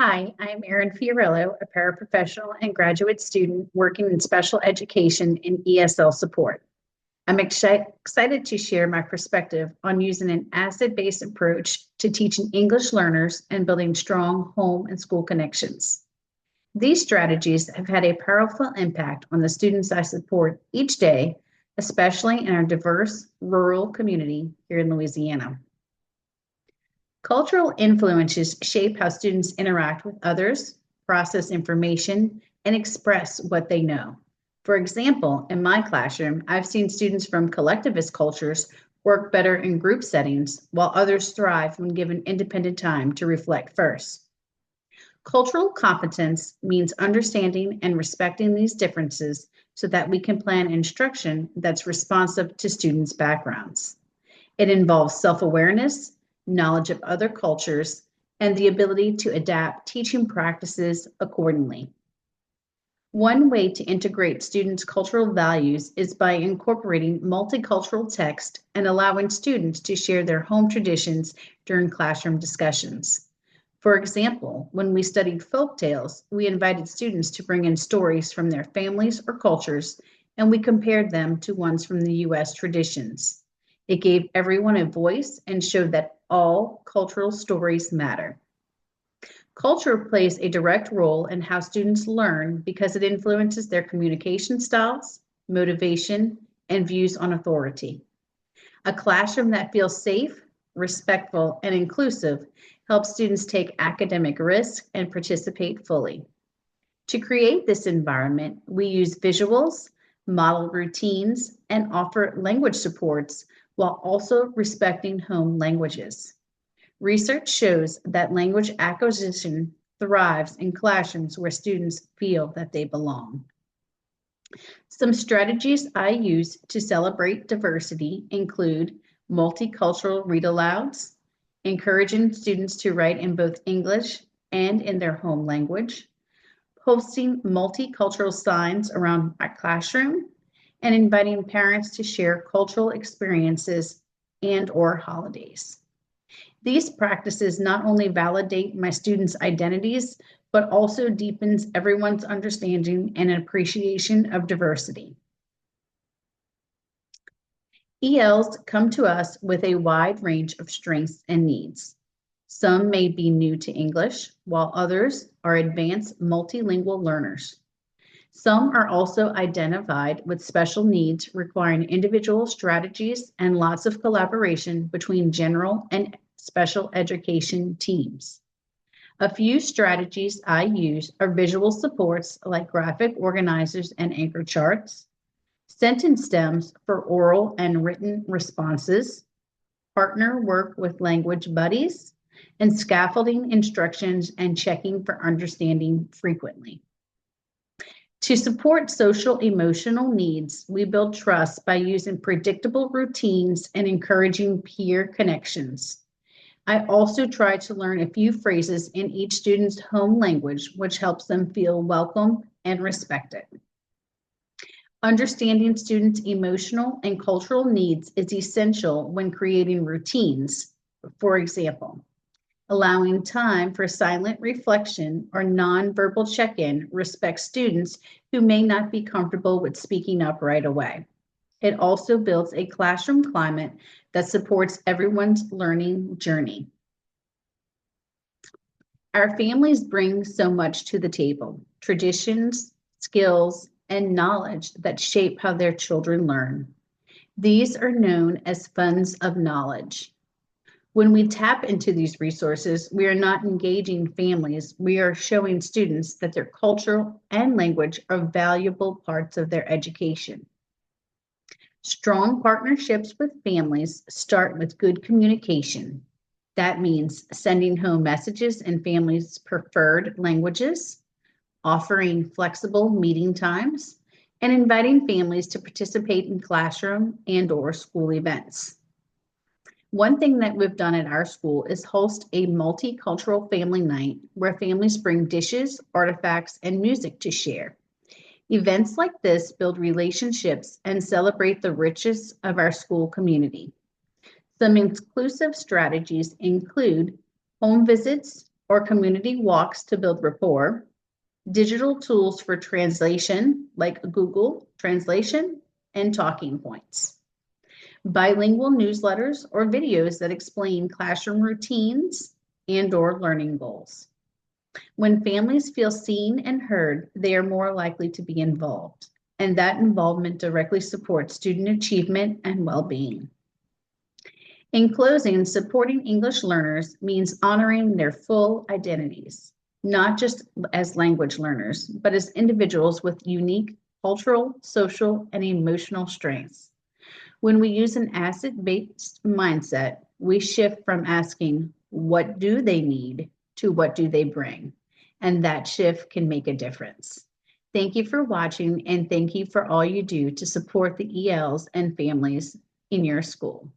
Hi, I'm Erin Fiorillo, a paraprofessional and graduate student working in special education in ESL support. I'm excited to share my perspective on using an asset-based approach to teaching English learners and building strong home and school connections. These strategies have had a powerful impact on the students I support each day, especially in our diverse rural community here in Louisiana. Cultural influences shape how students interact with others, process information, and express what they know. For example, in my classroom, I've seen students from collectivist cultures work better in group settings, while others thrive when given independent time to reflect first. Cultural competence means understanding and respecting these differences so that we can plan instruction that's responsive to students' backgrounds. It involves self awareness, knowledge of other cultures, and the ability to adapt teaching practices accordingly. One way to integrate students' cultural values is by incorporating multicultural text and allowing students to share their home traditions during classroom discussions. For example, when we studied folk tales, we invited students to bring in stories from their families or cultures, and we compared them to ones from the US traditions. It gave everyone a voice and showed that all cultural stories matter. Culture plays a direct role in how students learn because it influences their communication styles, motivation, and views on authority. A classroom that feels safe, respectful, and inclusive helps students take academic risks and participate fully. To create this environment, we use visuals, model routines, and offer language supports while also respecting home languages. Research shows that language acquisition thrives in classrooms where students feel that they belong. Some strategies I use to celebrate diversity include multicultural read alouds, encouraging students to write in both English and in their home language, posting multicultural signs around my classroom, and inviting parents to share cultural experiences and or holidays. These practices not only validate my students' identities, but also deepens everyone's understanding and appreciation of diversity. ELs come to us with a wide range of strengths and needs. Some may be new to English, while others are advanced multilingual learners. Some are also identified with special needs requiring individual strategies and lots of collaboration between general and special education teams. A few strategies I use are visual supports like graphic organizers and anchor charts, sentence stems for oral and written responses, partner work with language buddies, and scaffolding instructions and checking for understanding frequently. To support social emotional needs, we build trust by using predictable routines and encouraging peer connections. I also try to learn a few phrases in each student's home language, which helps them feel welcome and respected. Understanding students' emotional and cultural needs is essential when creating routines. For example, allowing time for silent reflection or nonverbal check-in respects students who may not be comfortable with speaking up right away. It also builds a classroom climate that supports everyone's learning journey. Our families bring so much to the table: traditions, skills, and knowledge that shape how their children learn. These are known as funds of knowledge. When we tap into these resources, we are not engaging families, we are showing students that their culture and language are valuable parts of their education. Strong partnerships with families start with good communication. That means sending home messages in families' preferred languages, offering flexible meeting times, and inviting families to participate in classroom and/or school events. One thing that we've done at our school is host a multicultural family night where families bring dishes, artifacts, and music to share. Events like this build relationships and celebrate the richness of our school community. Some inclusive strategies include home visits or community walks to build rapport, digital tools for translation like Google Translation and talking points, bilingual newsletters or videos that explain classroom routines and/or learning goals. When families feel seen and heard, they are more likely to be involved, and that involvement directly supports student achievement and well-being. In closing, supporting English learners means honoring their full identities, not just as language learners, but as individuals with unique cultural, social, and emotional strengths. When we use an asset-based mindset, we shift from asking, what do they need, to what do they bring? And that shift can make a difference. Thank you for watching, and thank you for all you do to support the ELs and families in your school.